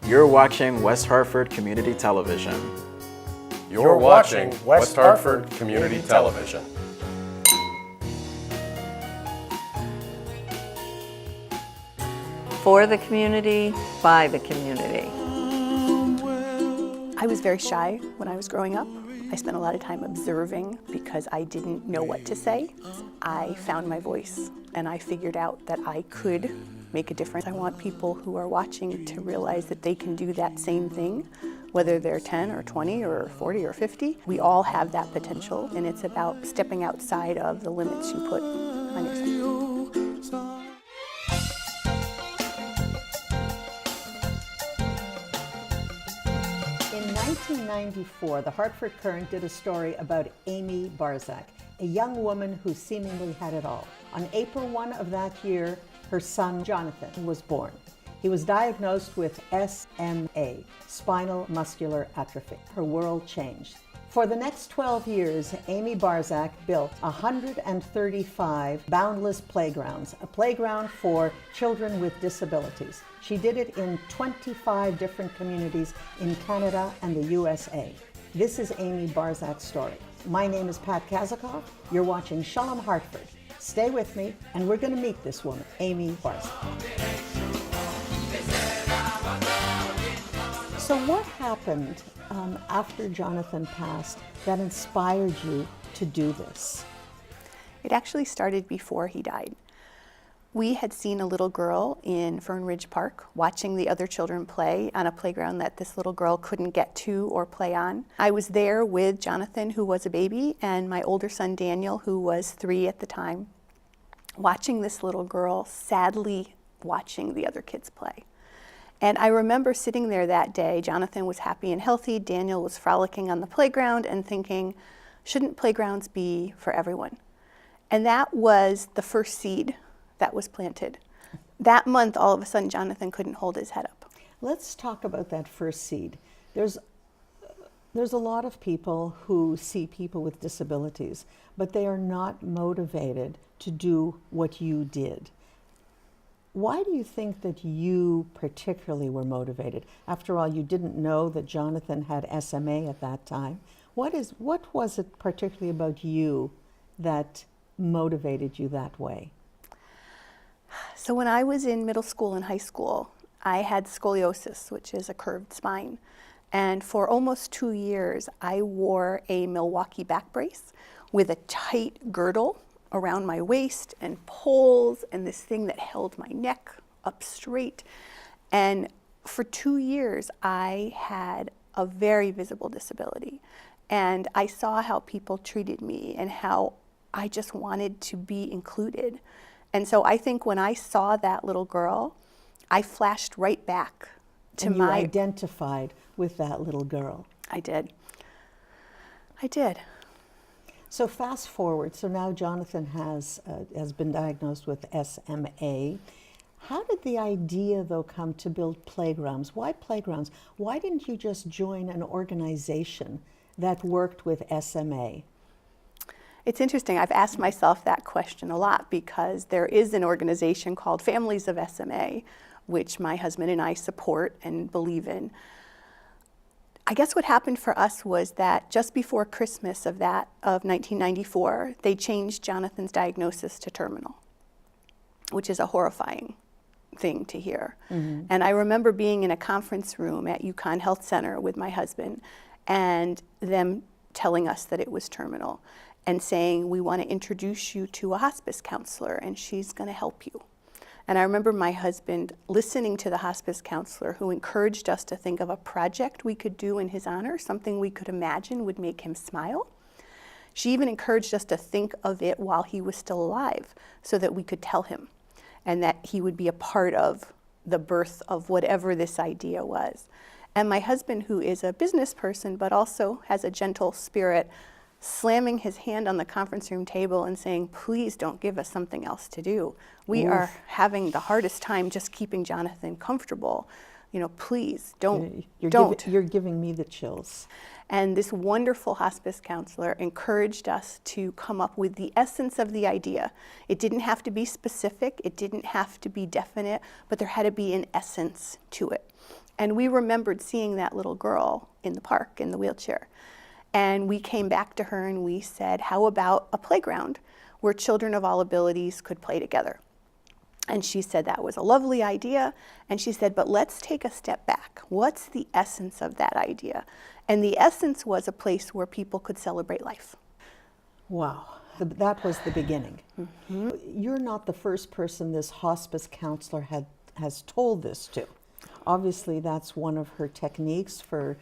You're watching West Hartford Community Television. You're watching West Hartford Community Television. For the community, by the community. I was very shy when I was growing up. I spent a lot of time observing because I didn't know what to say. I found my voice and I figured out that I could make a difference. I want people who are watching to realize that they can do that same thing, whether they're 10 or 20 or 40 or 50. We all have that potential, and it's about stepping outside of the limits you put on yourself. In 1994, the Hartford Current did a story about Amy Barzach, a young woman who seemingly had it all. On April 1 of that year, her son Jonathan was born. He was diagnosed with SMA, spinal muscular atrophy. Her world changed. For the next 12 years, Amy Barzach built 135 boundless playgrounds, a playground for children with disabilities. She did it in 25 different communities in Canada and the USA. This is Amy Barzach's story. My name is Pat Kazakoff. You're watching Shalom Hartford. Stay with me, and we're going to meet this woman, Amy Barzach. So what happened after Jonathan passed that inspired you to do this? It actually started before he died. We had seen a little girl in Fern Ridge Park watching the other children play on a playground that this little girl couldn't get to or play on. I was there with Jonathan, who was a baby, and my older son Daniel, who was 3 at the time, watching this little girl sadly watching the other kids play. And I remember sitting there that day. Jonathan was happy and healthy. Daniel was frolicking on the playground and thinking, shouldn't playgrounds be for everyone? And that was the first seed that was planted. That month, all of a sudden, Jonathan couldn't hold his head up. Let's talk about that first seed. There's a lot of people who see people with disabilities, but they are not motivated to do what you did. Why do you think that you particularly were motivated? After all, you didn't know that Jonathan had SMA at that time. What was it particularly about you that motivated you that way? So when I was in middle school and high school, I had scoliosis, which is a curved spine. And for almost 2 years, I wore a Milwaukee back brace with a tight girdle around my waist and poles and this thing that held my neck up straight. And for 2 years, I had a very visible disability. And I saw how people treated me and how I just wanted to be included. And so I think when I saw that little girl, I flashed right back to and you identified with that little girl. I did. So fast forward, so now Jonathan has been diagnosed with SMA. How did the idea, though, come to build playgrounds? Why playgrounds? Why didn't you just join an organization that worked with SMA? It's interesting. I've asked myself that question a lot because there is an organization called Families of SMA, which my husband and I support and believe in. I guess what happened for us was that just before Christmas of 1994, they changed Jonathan's diagnosis to terminal, which is a horrifying thing to hear. Mm-hmm. And I remember being in a conference room at UConn Health Center with my husband and them telling us that it was terminal and saying, we want to introduce you to a hospice counselor and she's going to help you. And I remember my husband listening to the hospice counselor who encouraged us to think of a project we could do in his honor, something we could imagine would make him smile. She even encouraged us to think of it while he was still alive so that we could tell him and that he would be a part of the birth of whatever this idea was. And my husband, who is a business person but also has a gentle spirit, slamming his hand on the conference room table and saying, please don't give us something else to do. We are having the hardest time just keeping Jonathan comfortable. Please don't. You're giving me the chills. And this wonderful hospice counselor encouraged us to come up with the essence of the idea. It didn't have to be specific, it didn't have to be definite, but there had to be an essence to it. And we remembered seeing that little girl in the park in the wheelchair. And we came back to her and we said, how about a playground where children of all abilities could play together? And she said that was a lovely idea. And she said, but let's take a step back. What's the essence of that idea? And the essence was a place where people could celebrate life. Wow, that was the beginning. Mm-hmm. You're not the first person this hospice counselor has told this to. Obviously, that's one of her techniques for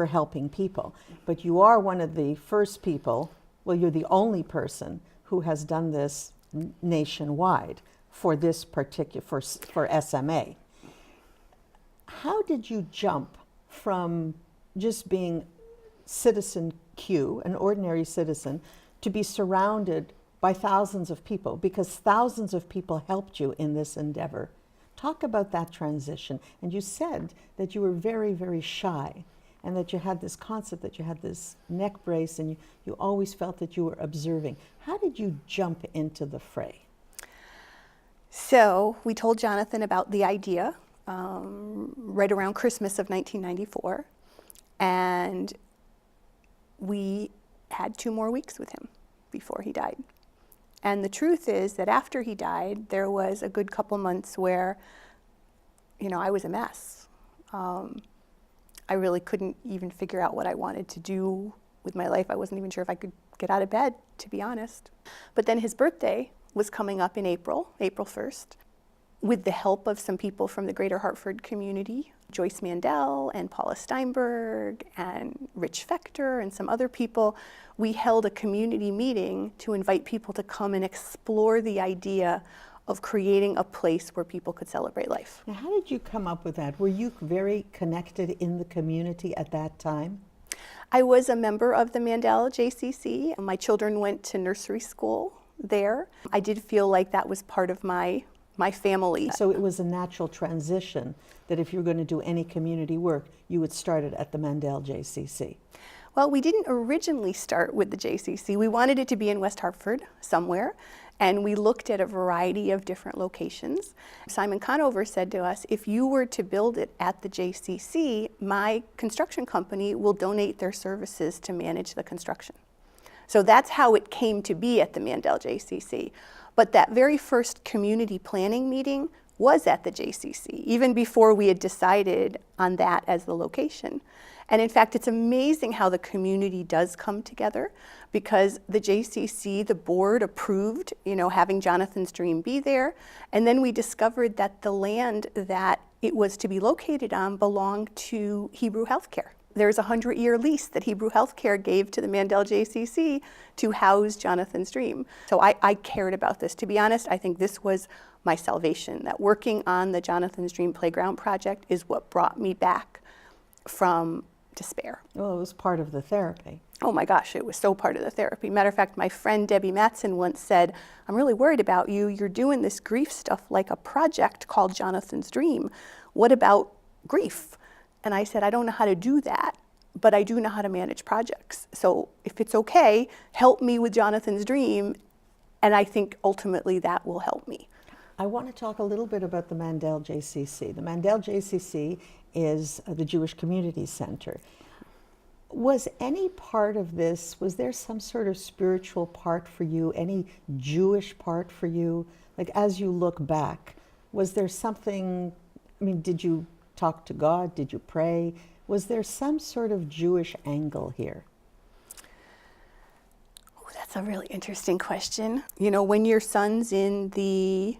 helping people. But you are one of the first people, well, you're the only person who has done this nationwide for this particular, for SMA. How did you jump from just being citizen Q, an ordinary citizen, to be surrounded by thousands of people? Because thousands of people helped you in this endeavor. Talk about that transition. And you said that you were very, very shy, and that you had this concept that you had this neck brace, and you always felt that you were observing. How did you jump into the fray? So we told Jonathan about the idea right around Christmas of 1994, and we had 2 more weeks with him before he died. And the truth is that after he died, there was a good couple months where, I was a mess. I really couldn't even figure out what I wanted to do with my life. I wasn't even sure if I could get out of bed, to be honest. But then his birthday was coming up in April 1st. With the help of some people from the greater Hartford community, Joyce Mandel and Paula Steinberg and Rich Fechter and some other people, we held a community meeting to invite people to come and explore the idea of creating a place where people could celebrate life. Now, how did you come up with that? Were you very connected in the community at that time? I was a member of the Mandel JCC. My children went to nursery school there. I did feel like that was part of my family. So it was a natural transition that if you were going to do any community work, you would start it at the Mandel JCC. Well, we didn't originally start with the JCC. We wanted it to be in West Hartford somewhere, and we looked at a variety of different locations. Simon Conover said to us, if you were to build it at the JCC, my construction company will donate their services to manage the construction. So that's how it came to be at the Mandel JCC. But that very first community planning meeting was at the JCC, even before we had decided on that as the location. And in fact, it's amazing how the community does come together, because the JCC, the board approved, having Jonathan's Dream be there. And then we discovered that the land that it was to be located on belonged to Hebrew Healthcare. There's a 100-year lease that Hebrew Healthcare gave to the Mandel JCC to house Jonathan's Dream. So I cared about this. To be honest, I think this was my salvation, that working on the Jonathan's Dream Playground project is what brought me back from despair. Well, it was part of the therapy. Oh my gosh, it was so part of the therapy. Matter of fact, my friend Debbie Mattson once said, I'm really worried about you. You're doing this grief stuff like a project called Jonathan's Dream. What about grief? And I said, I don't know how to do that, but I do know how to manage projects. So if it's okay, help me with Jonathan's Dream, and I think ultimately that will help me. I want to talk a little bit about the Mandel JCC. The Mandel JCC is the Jewish Community Center. Was any part of this, was there some sort of spiritual part for you, any Jewish part for you? Like, as you look back, was there something, did you talk to God? Did you pray? Was there some sort of Jewish angle here? Oh, that's a really interesting question. When your son's in the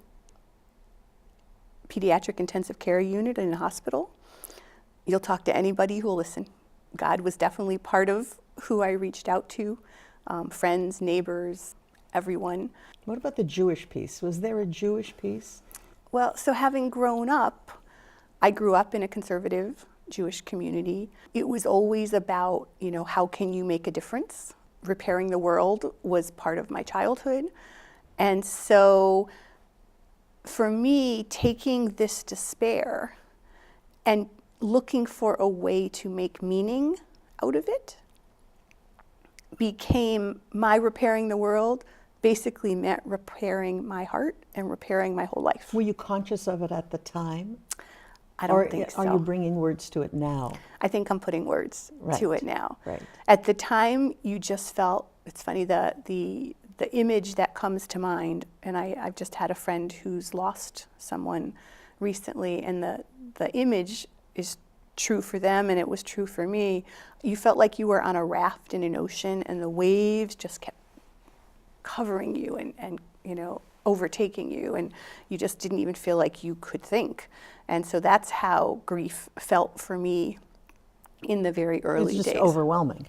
pediatric intensive care unit in a hospital, you'll talk to anybody who will listen. God was definitely part of who I reached out to, friends, neighbors, everyone. What about the Jewish piece? Was there a Jewish piece? Well, so having grown up, I grew up in a conservative Jewish community. It was always about, how can you make a difference? Repairing the world was part of my childhood. And so for me, taking this despair and looking for a way to make meaning out of it became my repairing the world, basically meant repairing my heart and repairing my whole life. Were you conscious of it at the time? I don't think so. Are you bringing words to it now? I think I'm putting words to it now. Right. At the time, you just felt, it's funny, the image that comes to mind, and I've just had a friend who's lost someone recently, and the image is true for them, and it was true for me. You felt like you were on a raft in an ocean, and the waves just kept covering you and overtaking you, and you just didn't even feel like you could think. And so that's how grief felt for me in the very early days. It's just overwhelming.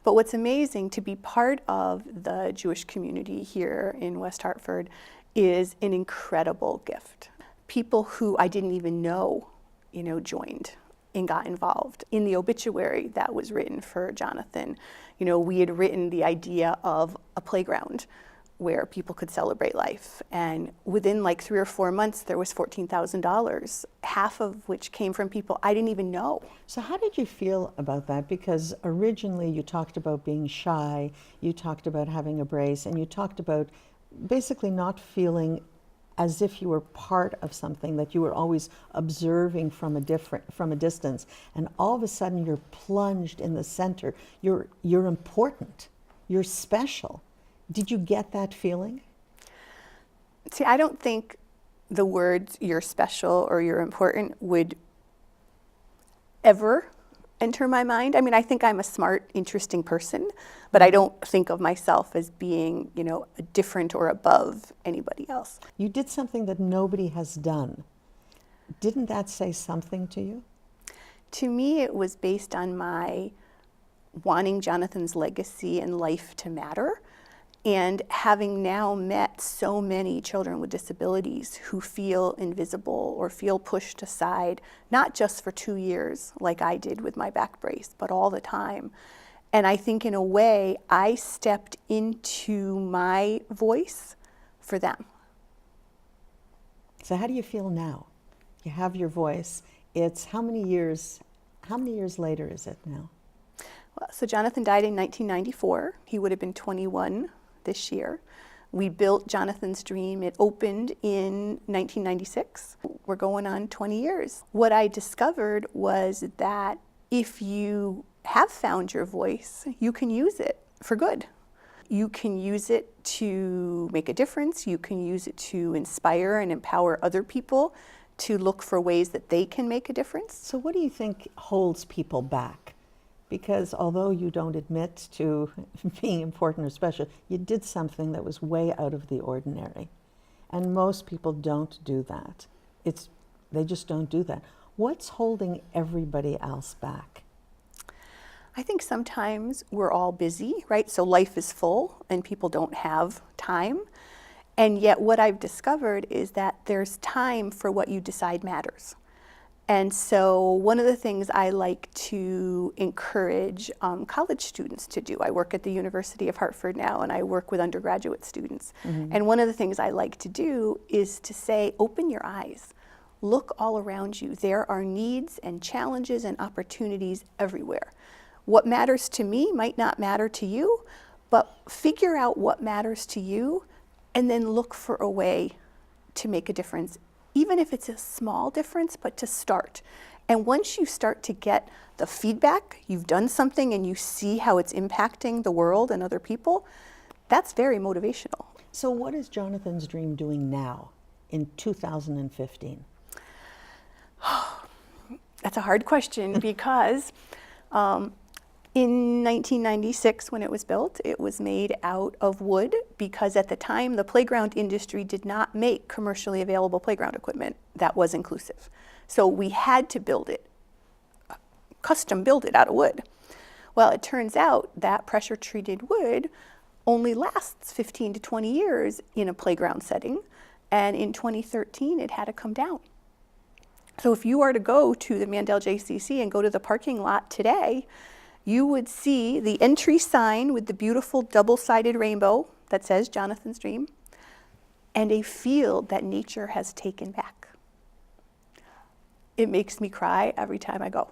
But what's amazing, to be part of the Jewish community here in West Hartford is an incredible gift. People who I didn't even know, joined and got involved. In the obituary that was written for Jonathan, we had written the idea of a playground where people could celebrate life. And within like 3 or 4 months, there was $14,000, half of which came from people I didn't even know. So how did you feel about that? Because originally you talked about being shy, you talked about having a brace, and you talked about basically not feeling as if you were part of something, that you were always observing from a distance. And all of a sudden you're plunged in the center. You're important, you're special. Did you get that feeling? See, I don't think the words "you're special" or "you're important" would ever enter my mind. I mean, I think I'm a smart, interesting person, but I don't think of myself as being, different or above anybody else. You did something that nobody has done. Didn't that say something to you? To me, it was based on my wanting Jonathan's legacy and life to matter. And having now met so many children with disabilities who feel invisible or feel pushed aside, not just for 2 years like I did with my back brace, but all the time. And I think in a way, I stepped into my voice for them. So how do you feel now? You have your voice. It's how many years later is it now? Well, so Jonathan died in 1994. He would have been 21 this year. We built Jonathan's Dream. It opened in 1996. We're going on 20 years. What I discovered was that if you have found your voice, you can use it for good. You can use it to make a difference. You can use it to inspire and empower other people to look for ways that they can make a difference. So what do you think holds people back? Because although you don't admit to being important or special, you did something that was way out of the ordinary. And most people don't do that. They just don't do that. What's holding everybody else back? I think sometimes we're all busy, right? So life is full and people don't have time. And yet what I've discovered is that there's time for what you decide matters. And so one of the things I like to encourage college students to do, I work at the University of Hartford now, and I work with undergraduate students. Mm-hmm. And one of the things I like to do is to say, open your eyes, look all around you. There are needs and challenges and opportunities everywhere. What matters to me might not matter to you, but figure out what matters to you and then look for a way to make a difference. Even if it's a small difference, but to start. And once you start to get the feedback, you've done something and you see how it's impacting the world and other people, that's very motivational. So what is Jonathan's Dream doing now in 2015? That's a hard question because in 1996, when it was built, it was made out of wood because at the time the playground industry did not make commercially available playground equipment that was inclusive. So we had to build it, custom build it out of wood. Well, it turns out that pressure treated wood only lasts 15 to 20 years in a playground setting, and in 2013 it had to come down. So if you are to go to the Mandel JCC and go to the parking lot today, you would see the entry sign with the beautiful double-sided rainbow that says Jonathan's Dream, and a field that nature has taken back. It makes me cry every time I go.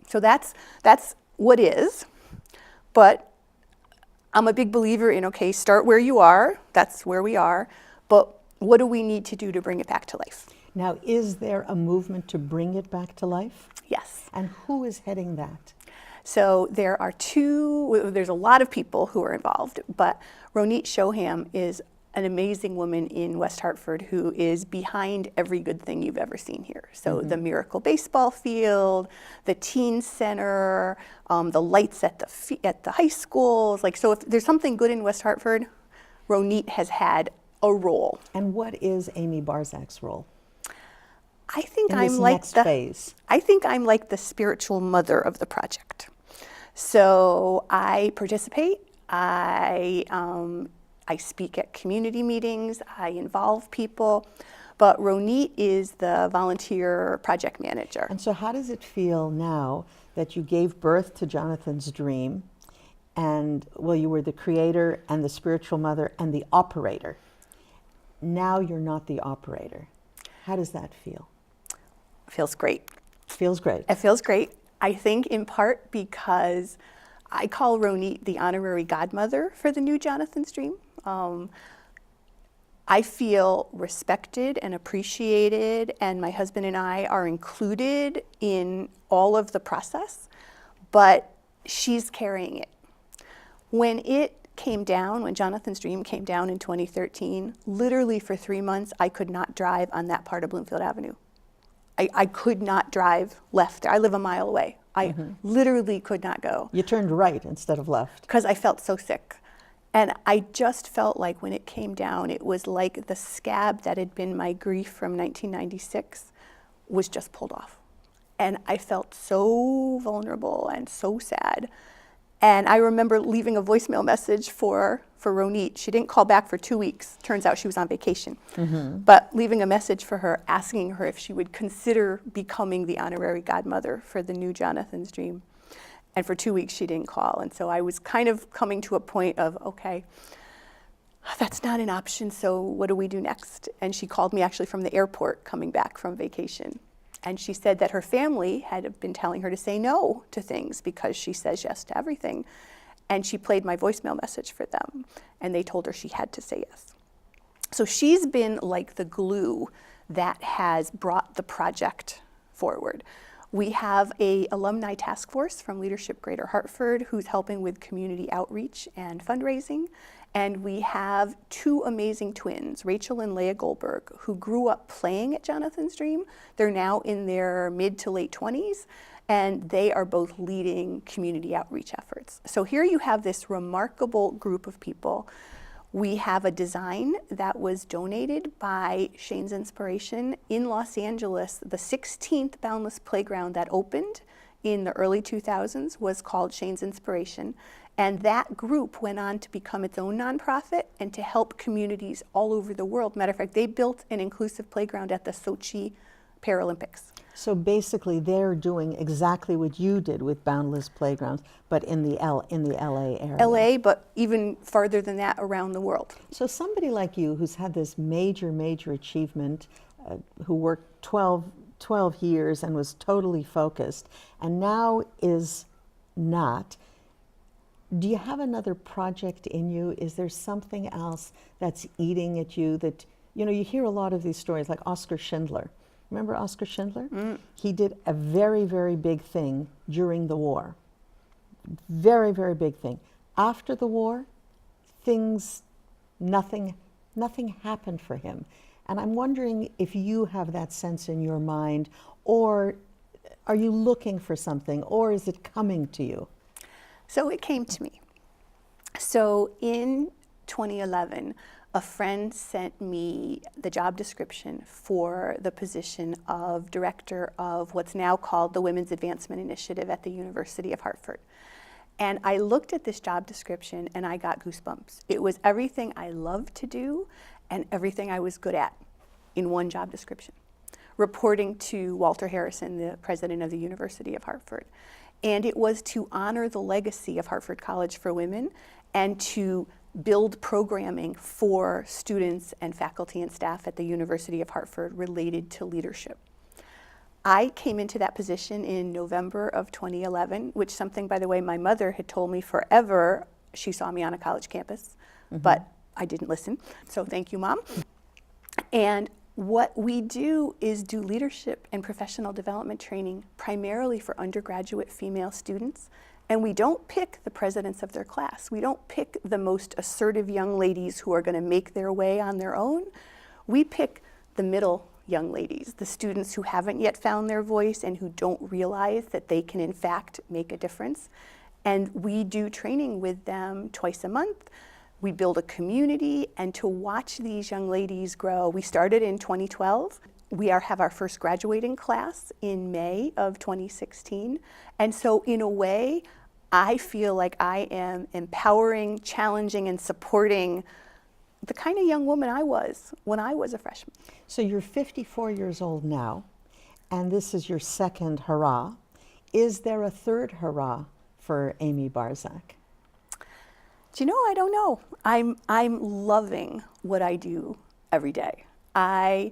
So that's what is, but I'm a big believer in, okay, start where you are, that's where we are, but what do we need to do to bring it back to life? Now, is there a movement to bring it back to life? Yes. And who is heading that? So there's a lot of people who are involved, but Ronit Shoham is an amazing woman in West Hartford who is behind every good thing you've ever seen here. So the Miracle Baseball Field, the Teen Center, the lights at the high schools. So if there's something good in West Hartford, Ronit has had a role. And what is Amy Barzach's role? I think in I'm this like next phase? I think I'm like the spiritual mother of the project. So I participate. I speak at community meetings. I involve people. But Ronit is the volunteer project manager. And so how does it feel now that you gave birth to Jonathan's dream and, well, you were the creator and the spiritual mother and the operator. Now you're not the operator. How does that feel? Feels great. Feels great. It feels great. I think in part because I call Ronit the honorary godmother for the new Jonathan's Dream. I feel respected and appreciated, and my husband and I are included in all of the process, but she's carrying it. When it came down, when Jonathan's Dream came down in 2013, literally for 3 months, I could not drive on that part of Bloomfield Avenue. I could not drive left there. I live a mile away. I literally could not go. You turned right instead of left. Because I felt so sick. And I just felt like when it came down, it was like the scab that had been my grief from 1996 was just pulled off. And I felt so vulnerable and so sad. And I remember leaving a voicemail message for Ronit. She didn't call back for 2 weeks. Turns out she was on vacation. But leaving a message for her, asking her if she would consider becoming the honorary godmother for the new Jonathan's Dream. And for 2 weeks, she didn't call. And so I was kind of coming to a point of, okay, that's not an option, so what do we do next? And she called me actually from the airport coming back from vacation. And she said that her family had been telling her to say no to things because she says yes to everything. And she played my voicemail message for them, and they told her she had to say yes. So she's been like the glue that has brought the project forward. We have an alumni task force from Leadership Greater Hartford who's helping with community outreach and fundraising. And we have 2 amazing twins, Rachel and Leah Goldberg, who grew up playing at Jonathan's Dream. They're now in their mid to late 20s, and they are both leading community outreach efforts. So here you have this remarkable group of people. We have a design that was donated by Shane's Inspiration in Los Angeles. The 16th Boundless Playground that opened in the early 2000s was called Shane's Inspiration. And that group went on to become its own nonprofit and to help communities all over the world. Matter of fact, they built an inclusive playground at the Sochi Paralympics. So basically, they're doing exactly what you did with Boundless Playgrounds, but in the LA area. LA, but even farther than that, around the world. So somebody like you, who's had this major achievement, who worked 12 years and was totally focused, and now is not. Do you have another project in you? Is there something else that's eating at you that, you hear a lot of these stories, like Oskar Schindler. Remember Oskar Schindler? He did a very, very big thing during the war. Very, very big thing. After the war, nothing happened for him. And I'm wondering if you have that sense in your mind, or are you looking for something, or is it coming to you? So it came to me. So in 2011, a friend sent me the job description for the position of director of what's now called the Women's Advancement Initiative at the University of Hartford. And I looked at this job description and I got goosebumps. It was everything I love to do and everything I was good at in one job description. Reporting to Walter Harrison, the president of the University of Hartford. And it was to honor the legacy of Hartford College for Women and to build programming for students and faculty and staff at the University of Hartford related to leadership. I came into that position in November of 2011, which something, by the way, my mother had told me forever. She saw me on a college campus, but I didn't listen. So thank you, Mom. And What we do is do leadership and professional development training primarily for undergraduate female students. And we don't pick the presidents of their class. We don't pick the most assertive young ladies who are going to make their way on their own. We pick the middle young ladies, the students who haven't yet found their voice and who don't realize that they can in fact make a difference. And we do training with them twice a month. We build a community, and to watch these young ladies grow. We started in 2012. We have our first graduating class in May of 2016. And so in a way, I feel like I am empowering, challenging, and supporting the kind of young woman I was when I was a freshman. So you're 54 years old now, and this is your second hurrah. Is there a third hurrah for Amy Barzach? Do you know, I don't know. I'm loving what I do every day. I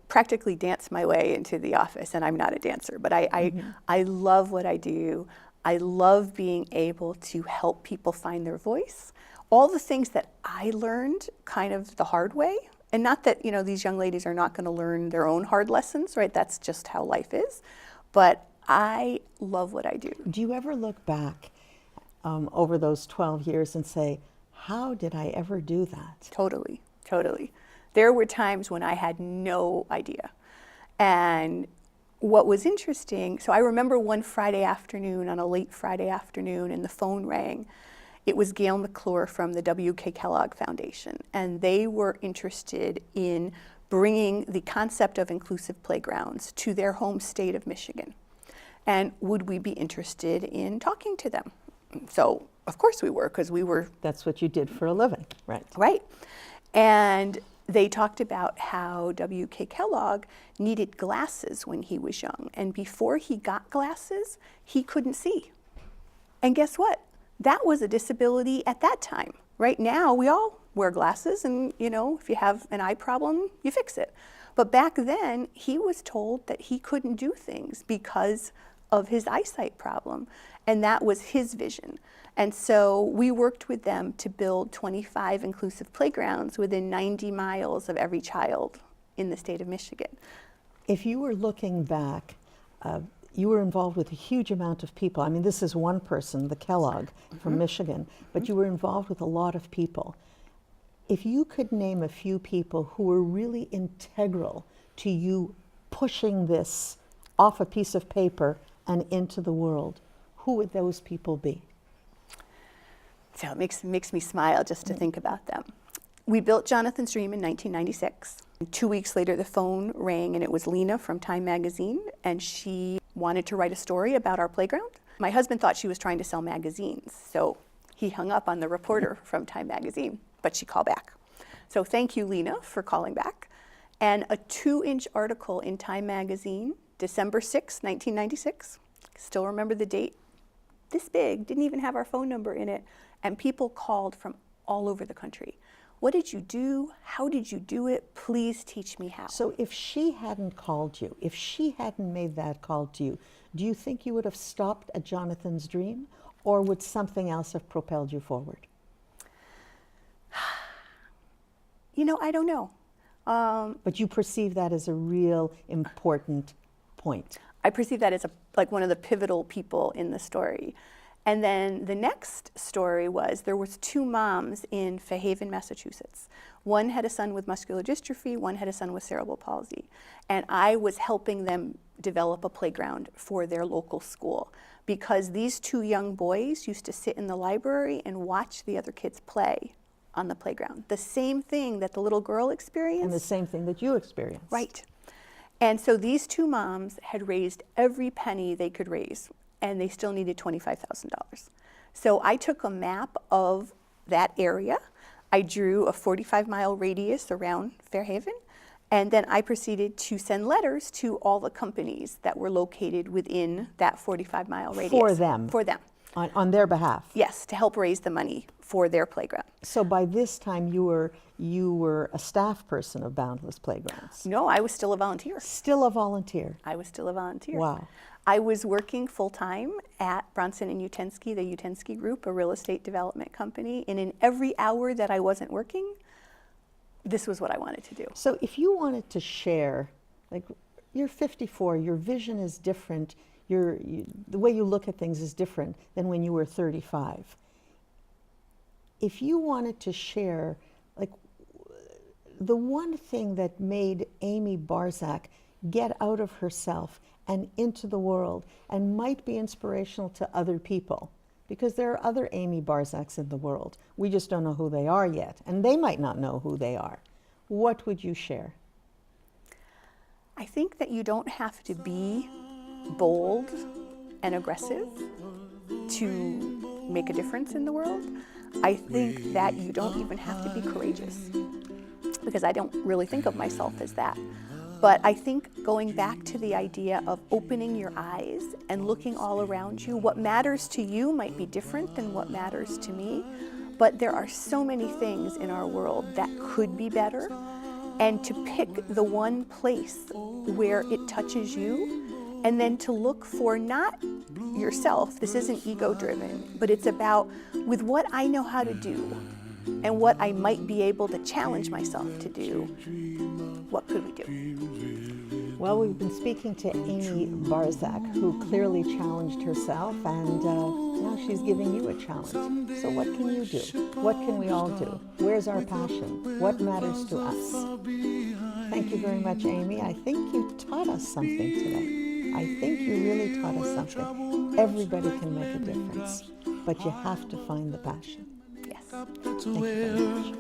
practically dance my way into the office, and I'm not a dancer, but I love what I do. I love being able to help people find their voice. All the things that I learned kind of the hard way, and not that, you know, these young ladies are not going to learn their own hard lessons, right? That's just how life is. But I love what I do. Do you ever look back over those 12 years and say, how did I ever do that? Totally, totally. There were times when I had no idea. And what was interesting, so I remember one Friday afternoon, on a late Friday afternoon, and the phone rang. It was Gail McClure from the W.K. Kellogg Foundation, and they were interested in bringing the concept of inclusive playgrounds to their home state of Michigan. And would we be interested in talking to them? So, of course we were, because we were... That's what you did for a living, right? Right. And they talked about how W.K. Kellogg needed glasses when he was young. And before he got glasses, he couldn't see. And guess what? That was a disability at that time. Right now, we all wear glasses, and, you know, if you have an eye problem, you fix it. But back then, he was told that he couldn't do things because of his eyesight problem. And that was his vision. And so we worked with them to build 25 inclusive playgrounds within 90 miles of every child in the state of Michigan. If you were looking back, you were involved with a huge amount of people. I mean, this is one person, the Kellogg from Michigan, but you were involved with a lot of people. If you could name a few people who were really integral to you pushing this off a piece of paper and into the world, who would those people be? So it makes me smile just to think about them. We built Jonathan's Dream in 1996. 2 weeks later, the phone rang, and it was Lena from Time magazine, and she wanted to write a story about our playground. My husband thought she was trying to sell magazines, so he hung up on the reporter from Time magazine, but she called back. So thank you, Lena, for calling back. And a 2-inch article in Time magazine, December 6, 1996. Still remember the date. This big, didn't even have our phone number in it, and people called from all over the country. What did you do? How did you do it? Please teach me how. So if she hadn't called you, if she hadn't made that call to you, do you think you would have stopped at Jonathan's Dream, or would something else have propelled you forward? You know, I don't know. But you perceive that as a real important point. I perceive that as like one of the pivotal people in the story. And then the next story was there was 2 moms in Fairhaven, Massachusetts. One had a son with muscular dystrophy, one had a son with cerebral palsy. And I was helping them develop a playground for their local school, because these 2 young boys used to sit in the library and watch the other kids play on the playground. The same thing that the little girl experienced. And the same thing that you experienced. Right. And so these 2 moms had raised every penny they could raise, and they still needed $25,000. So I took a map of that area. I drew a 45-mile radius around Fairhaven, and then I proceeded to send letters to all the companies that were located within that 45-mile radius. For them? For them. On their behalf? Yes, to help raise the money for their playground. So by this time you were a staff person of Boundless Playgrounds? No, I was still a volunteer. Still a volunteer? I was still a volunteer. Wow. I was working full-time at Bronson and Utensky, the Utensky Group, a real estate development company, and in every hour that I wasn't working, this was what I wanted to do. So if you wanted to share, like you're 54, your vision is different, the way you look at things is different than when you were 35. If you wanted to share, like the one thing that made Amy Barzach get out of herself and into the world and might be inspirational to other people, because there are other Amy Barzachs in the world. We just don't know who they are yet, and they might not know who they are. What would you share? I think that you don't have to be bold and aggressive to make a difference in the world. I think that you don't even have to be courageous, because I don't really think of myself as that. But I think going back to the idea of opening your eyes and looking all around you, what matters to you might be different than what matters to me, but there are so many things in our world that could be better, and to pick the one place where it touches you, and then to look for not yourself, this isn't ego-driven, but it's about, with what I know how to do and what I might be able to challenge myself to do, what could we do? Well, we've been speaking to Amy Barzach, who clearly challenged herself, and now she's giving you a challenge. So what can you do? What can we all do? Where's our passion? What matters to us? Thank you very much, Amy. I think you taught us something today. I think you really taught us something. Everybody can make a difference, but you have to find the passion. Yes. Thank you very much.